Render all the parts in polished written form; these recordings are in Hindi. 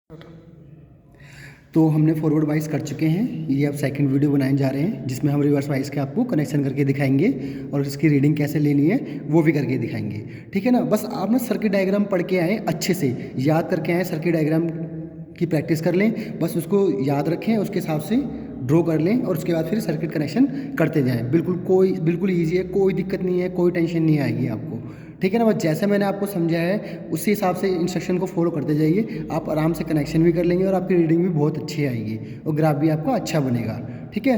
तो हमने फॉरवर्ड वाइज कर चुके हैं। ये अब सेकंड वीडियो बनाने जा रहे हैं जिसमें हम रिवर्स वाइज के आपको कनेक्शन करके दिखाएंगे और इसकी रीडिंग कैसे लेनी है वो भी करके दिखाएंगे। ठीक है ना। बस आप ना सर्किट डायग्राम पढ़ के आएँ, अच्छे से याद करके आएँ, सर्किट डायग्राम की प्रैक्टिस कर लें, बस उसको याद रखें, उसके हिसाब से ड्रॉ कर लें और उसके बाद फिर सर्किट कनेक्शन करते जाएँ। बिल्कुल ईजी है, कोई दिक्कत नहीं है, कोई टेंशन नहीं आएगी आपको। ठीक है ना। बस जैसे मैंने आपको समझाया है उसी हिसाब से इंस्ट्रक्शन को फॉलो करते जाइए, आप आराम से कनेक्शन भी कर लेंगे और आपकी रीडिंग भी बहुत अच्छी आएगी और ग्राफ भी आपका अच्छा बनेगा। ठीक है।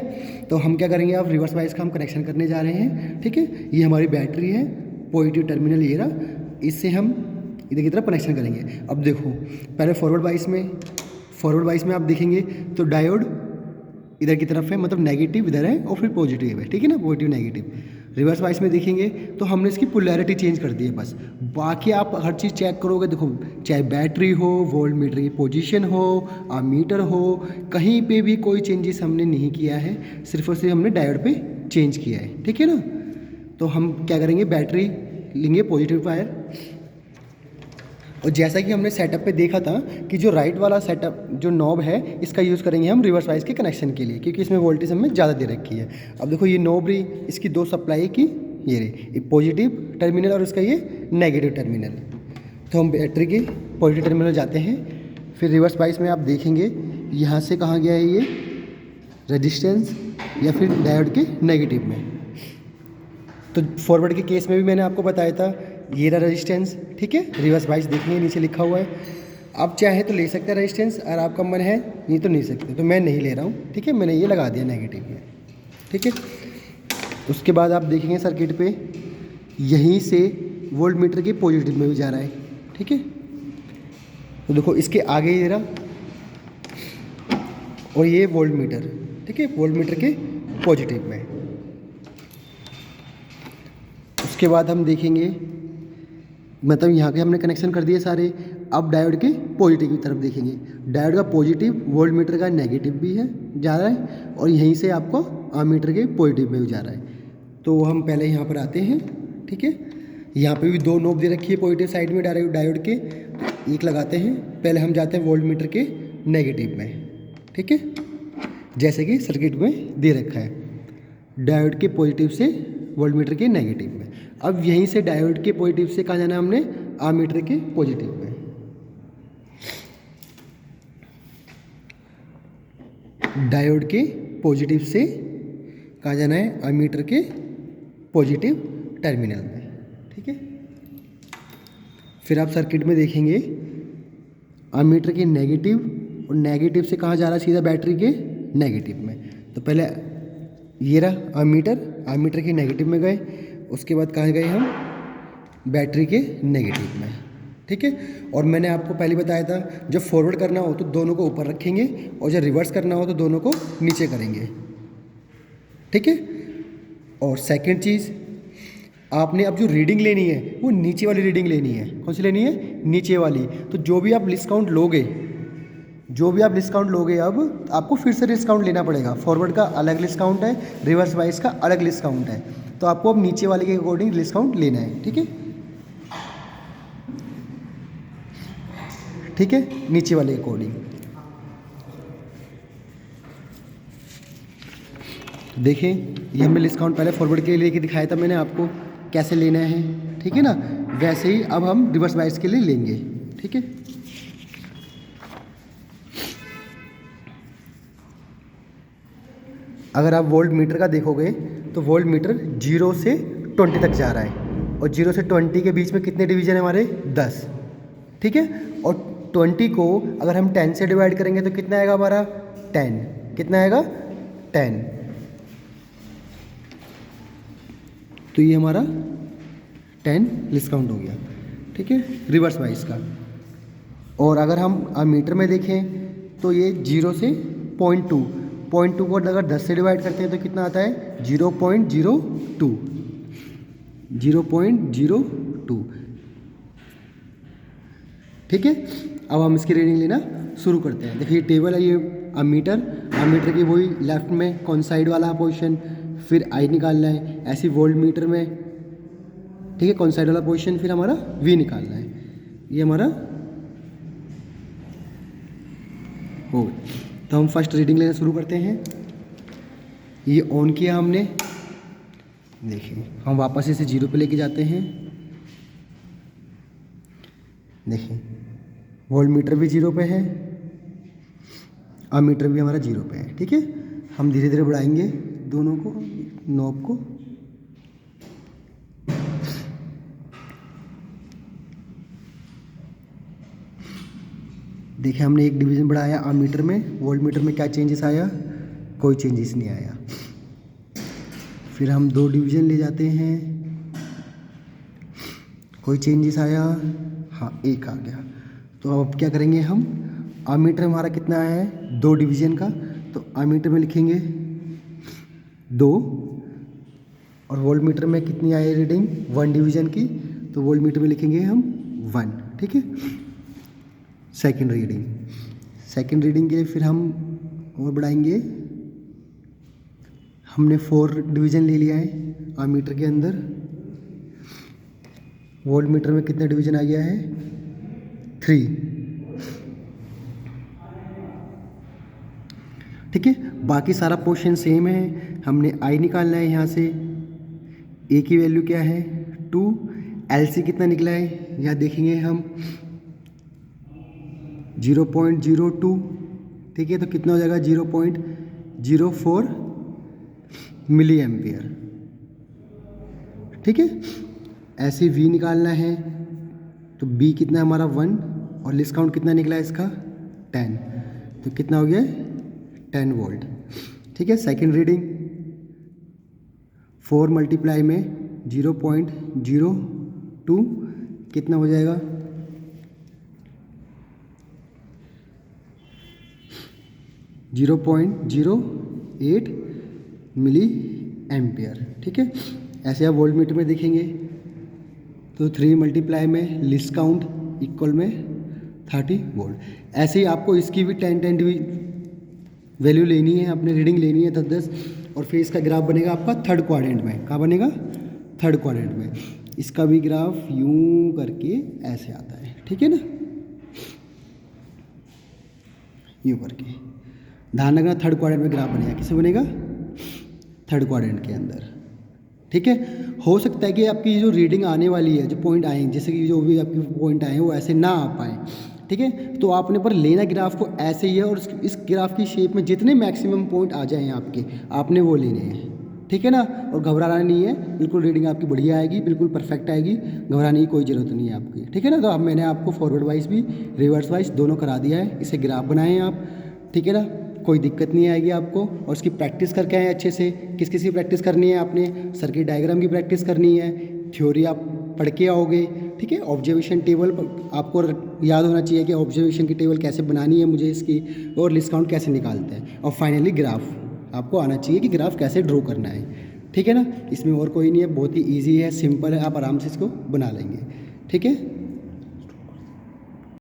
तो हम क्या करेंगे, आप रिवर्स वाइज का हम कनेक्शन करने जा रहे हैं। ठीक है। ये हमारी बैटरी है, पॉजिटिव टर्मिनल ये रहा, इससे हम इधर की तरफ कनेक्शन करेंगे। अब देखो, पहले फॉरवर्ड वाइज में आप देखेंगे तो डायोड इधर की तरफ है, मतलब नेगेटिव इधर है और फिर पॉजिटिव है। ठीक है ना, पॉजिटिव नेगेटिव। रिवर्स वाइज में देखेंगे तो हमने इसकी पोलैरिटी चेंज कर दी है बस। बाकी आप हर चीज़ चेक करोगे, देखो चाहे बैटरी हो, वोल्ट मीटर की पोजीशन हो, मीटर हो, कहीं पे भी कोई चेंजेस हमने नहीं किया है, सिर्फ और सिर्फ हमने डायोड पे चेंज किया है। ठीक है ना। तो हम क्या करेंगे, बैटरी लेंगे पॉजिटिव वायर, और जैसा कि हमने सेटअप पे देखा था कि जो राइट वाला सेटअप जो नॉब है इसका यूज़ करेंगे हम रिवर्स वाइज के कनेक्शन के लिए, क्योंकि इसमें वोल्टेज हमें ज़्यादा दे रखी है। अब देखो ये नॉब रही, इसकी दो सप्लाई की, ये रही पॉजिटिव टर्मिनल और इसका ये नेगेटिव टर्मिनल। तो हम बैटरी के पॉजिटिव टर्मिनल जाते हैं, फिर रिवर्स वाइज में आप देखेंगे यहाँ से कहाँ गया है ये रजिस्टेंस या फिर डायोड के नेगेटिव में। तो फॉरवर्ड के केस में भी मैंने आपको बताया था ये रहा रेजिस्टेंस। ठीक है। रिवर्स वाइज देखेंगे, नीचे लिखा हुआ है, आप चाहे तो ले सकते हैं रेजिस्टेंस, और आपका मन है ये तो नहीं सकते, तो मैं नहीं ले रहा हूँ। ठीक है, मैंने ये लगा दिया नेगेटिव में। ठीक है। उसके बाद आप देखेंगे सर्किट पे यहीं से वोल्ट मीटर के पॉजिटिव में भी जा रहा है। ठीक है। तो देखो इसके आगे ये रहा और ये वोल्ट मीटर। ठीक है, वोल्ट मीटर के पॉजिटिव में। उसके बाद हम देखेंगे, मतलब यहाँ के हमने कनेक्शन कर दिए सारे। अब डायोड के पॉजिटिव की तरफ देखेंगे, डायोड का पॉजिटिव वोल्ट मीटर का नेगेटिव भी है जा रहा है, और यहीं से आपको मीटर के पॉजिटिव में भी जा रहा है। तो हम पहले यहाँ पर आते हैं। ठीक है। यहाँ पे भी दो नोब दे रखी है पॉजिटिव साइड में डायोड के, एक लगाते हैं। पहले हम जाते हैं वोल्ट मीटर के नेगेटिव में। ठीक है, जैसे कि सर्किट में दे रखा है, डायोड के पॉजिटिव से वोल्ट मीटर के नेगेटिव में। अब यहीं से डायोड के पॉजिटिव से कहाँ जाना है हमने, मीटर के पॉजिटिव में। डायोड के पॉजिटिव से कहाँ जाना है, मीटर के पॉजिटिव टर्मिनल में। ठीक है। फिर आप सर्किट में देखेंगे मीटर के नेगेटिव, और नेगेटिव से कहाँ जा रहा है, सीधा बैटरी के नेगेटिव में। तो पहले ये रहा मीटर के नेगेटिव में गए, उसके बाद कहाँ गए हम, बैटरी के नेगेटिव में। ठीक है। और मैंने आपको पहले बताया था जब फॉरवर्ड करना हो तो दोनों को ऊपर रखेंगे, और जब रिवर्स करना हो तो दोनों को नीचे करेंगे। ठीक है। और सेकंड चीज़, आपने अब जो रीडिंग लेनी है वो नीचे वाली रीडिंग लेनी है। कौन सी लेनी है, नीचे वाली। तो जो भी आप डिस्काउंट लोगे अब आपको फिर से डिस्काउंट लेना पड़ेगा। फॉरवर्ड का अलग डिस्काउंट है, रिवर्स वाइज का अलग डिस्काउंट है, तो आपको अब नीचे वाले के अकॉर्डिंग डिस्काउंट लेना है। ठीक है। ठीक है, नीचे वाले के अकॉर्डिंग देखें। ये हमने डिस्काउंट पहले फॉरवर्ड के लिए लेके दिखाया था मैंने आपको कैसे लेना है। ठीक है ना, वैसे ही अब हम रिवर्स वाइज के लिए लेंगे। ठीक है। अगर आप वोल्ट मीटर का देखोगे तो वोल्ट मीटर 0 से 20 तक जा रहा है, और 0 से 20 के बीच में कितने डिवीजन है हमारे, 10। ठीक है। और 20 को अगर हम 10 से डिवाइड करेंगे तो कितना आएगा हमारा, 10। कितना आएगा, 10। तो ये हमारा 10 डिस्काउंट हो गया। ठीक है, रिवर्स वाइज का। और अगर हम मीटर में देखें तो ये 0 से 0.2 को अगर 10 से डिवाइड करते हैं तो कितना आता है, 0.02। 0.02। ठीक है। अब हम इसकी रीडिंग लेना शुरू करते हैं। देखिए टेबल है, ये मीटर की वही लेफ्ट में कौन साइड वाला पोजीशन, फिर आई निकालना है। ऐसे वोल्ट मीटर में, ठीक है, कौन साइड वाला पोजीशन, फिर हमारा वी निकालना है। ये हमारा हो गए। तो हम फर्स्ट रीडिंग लेना शुरू करते हैं। ये ऑन किया हमने, देखिए हम वापस इसे 0 पे लेके जाते हैं। देखिए वोल्ट मीटर भी 0 पे है, अमीटर भी हमारा 0 पे है। ठीक है, हम धीरे धीरे बढ़ाएंगे दोनों को, नॉब को। देखिए हमने एक डिवीज़न बढ़ाया अमीटर में, वोल्ट मीटर में क्या चेंजेस आया, कोई चेंजेस नहीं आया। फिर हम 2 डिवीज़न ले जाते हैं, कोई चेंजेस आया, हाँ 1 आ गया। तो अब क्या करेंगे हम, अमीटर हमारा कितना है 2 डिवीज़न का, तो अमीटर में लिखेंगे 2, और वोल्ट मीटर में कितनी आई रीडिंग 1 डिवीज़न की, तो वोल्ट मीटर में लिखेंगे हम 1। ठीक है, सेकंड रीडिंग के लिए फिर हम और बढ़ाएंगे। हमने 4 डिवीज़न ले लिया है अमीटर के अंदर, वोल्ट मीटर में कितना डिवीज़न आ गया है 3। ठीक है, बाकी सारा पोर्शन सेम है। हमने आई निकालना है यहाँ से, ए की वैल्यू क्या है 2, एलसी कितना निकला है यहाँ देखेंगे हम 0.02। ठीक है, तो कितना हो जाएगा 0.04 मिली एम्पियर। ठीक है, ऐसे वी निकालना है, तो बी कितना हमारा 1, और लिस्ट काउंट कितना निकला है इसका 10, तो कितना हो गया 10 वोल्ट। ठीक है, सेकंड रीडिंग 4 मल्टीप्लाई में 0.02 कितना हो जाएगा 0.08 मिली एम्पियर। ठीक है, ऐसे आप वोल्ट मीटर में देखेंगे तो 3 मल्टीप्लाई में लिस्ट काउंट इक्वल में 30 वोल्ट। ऐसे ही आपको इसकी भी 10 वैल्यू लेनी है, अपनी रीडिंग लेनी है 10-10, और फिर इसका ग्राफ बनेगा आपका थर्ड क्वाड्रेंट में। कहाँ बनेगा थर्ड क्वाड्रेंट में। इसका भी ग्राफ यूं करके ऐसे आता है। ठीक है ना, यूं करके ध्यान रखना, थर्ड क्वाड्रेंट में ग्राफ बनेगा। किसे बनेगा थर्ड क्वाड्रेंट के अंदर। ठीक है, हो सकता है कि आपकी जो रीडिंग आने वाली है, जो पॉइंट आए, जैसे कि जो भी आपके पॉइंट आए हैं वो ऐसे ना आ पाए। ठीक है, तो आपने पर लेना ग्राफ को ऐसे ही है, और इस ग्राफ की शेप में जितने मैक्सिमम पॉइंट आ जाएं आपके, आपने वो लेने हैं। ठीक है ना, और घबराना नहीं है, बिल्कुल रीडिंग आपकी बढ़िया आएगी, बिल्कुल परफेक्ट आएगी, घबराने की कोई ज़रूरत नहीं है आपकी। ठीक है ना, तो अब मैंने आपको फॉरवर्ड वाइज भी रिवर्स वाइज दोनों करा दिया है, इसे ग्राफ बनाए हैं आप। ठीक है ना, कोई दिक्कत नहीं आएगी आपको, और उसकी प्रैक्टिस करके आए अच्छे से। किस किस की प्रैक्टिस करनी है आपने, सर्किट डायग्राम की प्रैक्टिस करनी है, थ्योरी आप पढ़ के आओगे। ठीक है, ऑब्जर्वेशन टेबल आपको याद होना चाहिए कि ऑब्जर्वेशन की टेबल कैसे बनानी है मुझे इसकी, और लिस्ट काउंट कैसे निकालते हैं, और फाइनली ग्राफ आपको आना चाहिए कि ग्राफ कैसे ड्रॉ करना है। ठीक है ना, इसमें और कोई नहीं है, बहुत ही ईजी है, सिंपल है, आप आराम से इसको बना लेंगे। ठीक है।